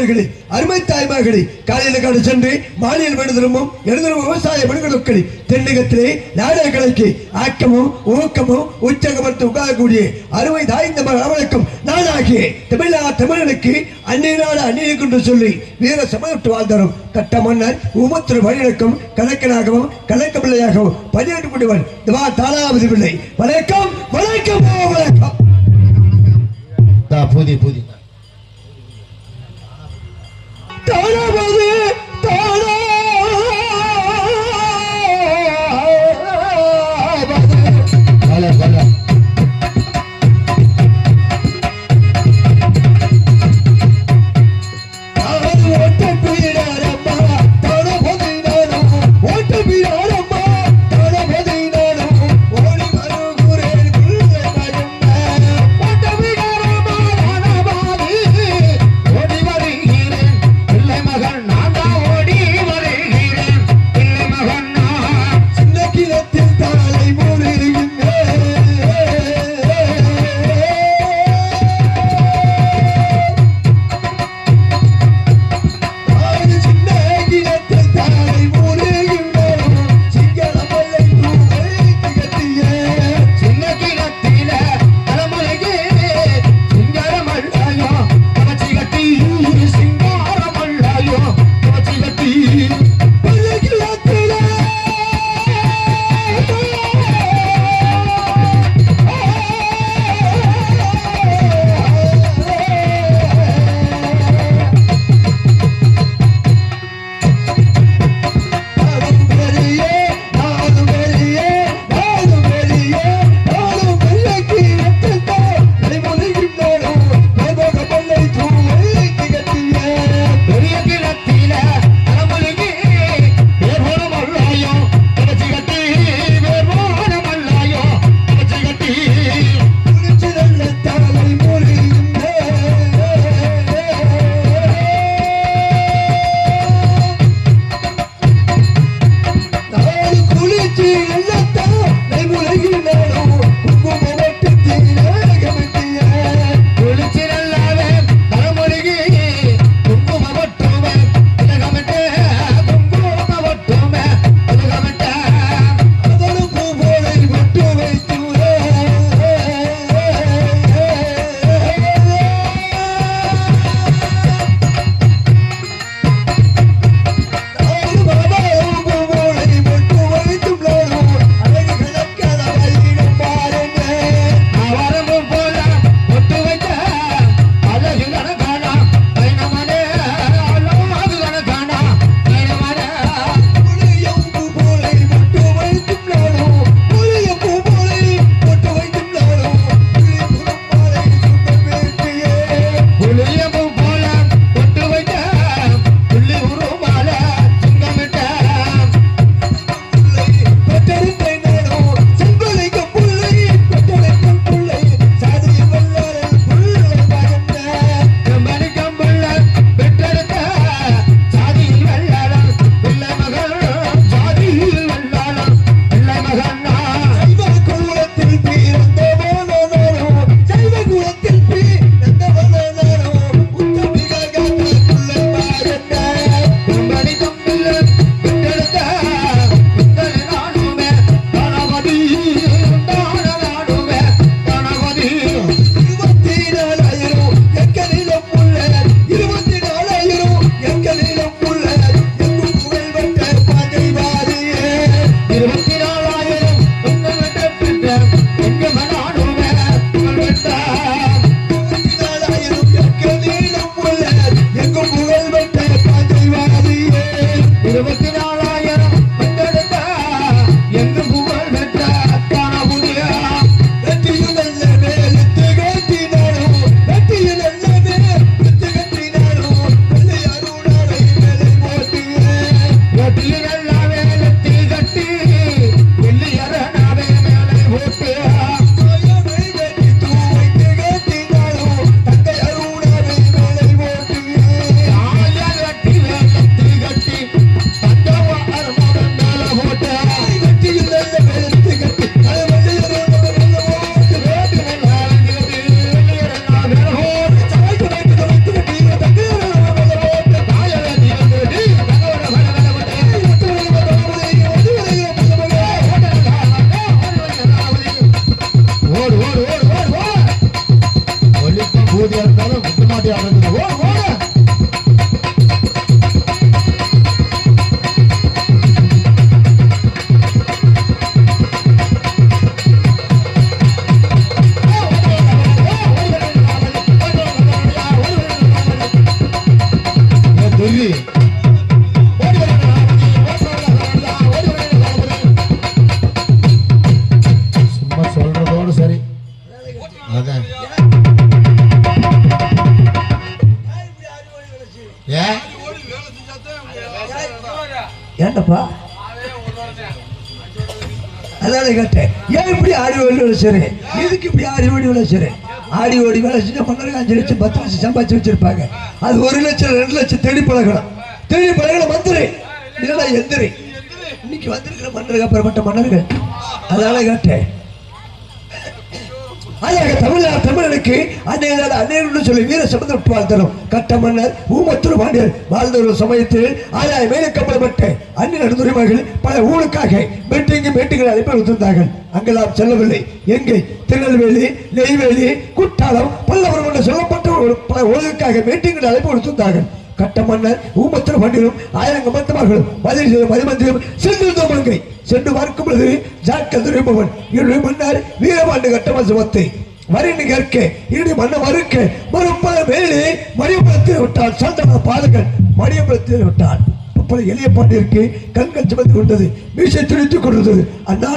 பெருமகளே, அருமை தாய்மார்களே, காலையில் காடு சென்று மாலையில் விடுதலும் எழுதலும் விவசாய மனிதர்களை தென்னகத்திலே நாடகங்களுக்கு ஆக்கமும் ஊக்கமும் உச்சகமத்து உட்காரக்கூடிய அருமை தாய்ந்த அவளுக்கும் நாளாகிய தமிழனுக்கு அந்நிய நாடு அந்நியனுக்கு என்று சொல்லி வீர சமயத்து வாழ்ந்தரும் கட்ட மன்னர் உமத்திரு மனிதனுக்கும் கணக்கனாகவும் கணக்கமில்லையாகவும் 18 முடிவன் தானாவது பிள்ளை. வணக்கம் வணக்கம் வணக்கம். புதி புதி தானாவது தானா நான் சும்மா சொல்றதோடு சரி. அதான் ஏண்டப்பா அதான கேட்டேன். ஏன் இப்படி ஆடி ஓடி விளைச்சரு? எதுக்கு இப்படி ஆடி ஓடி விளைச்சரு? ஆடி ஓடி விளைச்சுட்டு மன்னருக்கு 5 லட்சம் 10 லட்சம் சம்பாதிச்சு வச்சிருப்பாங்க. அது 1 லட்சம் 2 லட்சம் தேடி பழகணும். தேடி பழகல மந்திரி இல்லடா எந்திரி. இன்னைக்கு வந்திருக்கிற மன்னருக்கு அப்புறப்பட்ட மன்னர்கள். அதனால கேட்டேன். அழக தமிழனுக்கு அன்னையர்கள் சொல்லி வீர சபதம் விட்டு வாழ்த்தரும். கட்ட மன்னர் ஊமத்தூர் பாண்டியர் வாழ்ந்த ஒரு சமயத்தில் 1000 மேலே கப்பலப்பட்ட அந்நிய நடுதுறைமர்கள் பல ஊருக்காக மீட்டிங்களை அனுப்பி வைத்திருந்தார்கள். அங்கெல்லாம் செல்லவில்லை. எங்கே? திருநெல்வேலி, நெய்வேலி, குற்றாலம், பல்லவரம் என்று சொல்லப்பட்ட பல ஊருக்காக மீட்டிங்களை அனுப்பி கொடுத்திருந்தார்கள். கட்ட மன்னர் ஊமத்தூர் பாண்டியரும் 1000 கமத்தமார்களும் மதிமந்திரம் சென்று சென்று பார்க்கும் பொழுது ஜாக்கல் துறைமுகன் என்னுடைய மன்னர் வீரபாண்டு கட்டம சுமத்தை வரின்னு கேட்க என்னுடைய மன்னர் மறுக்க மறுப்பத மேலே மணியபுரத்தில் விட்டான். சந்தன பாதகன் மணியபுரத்தில் விட்டான். அப்படி எளிய பாண்டியருக்கு கண்கள் சுமந்து கொண்டது. மீசை துணித்துக் கொண்டது. அண்ணா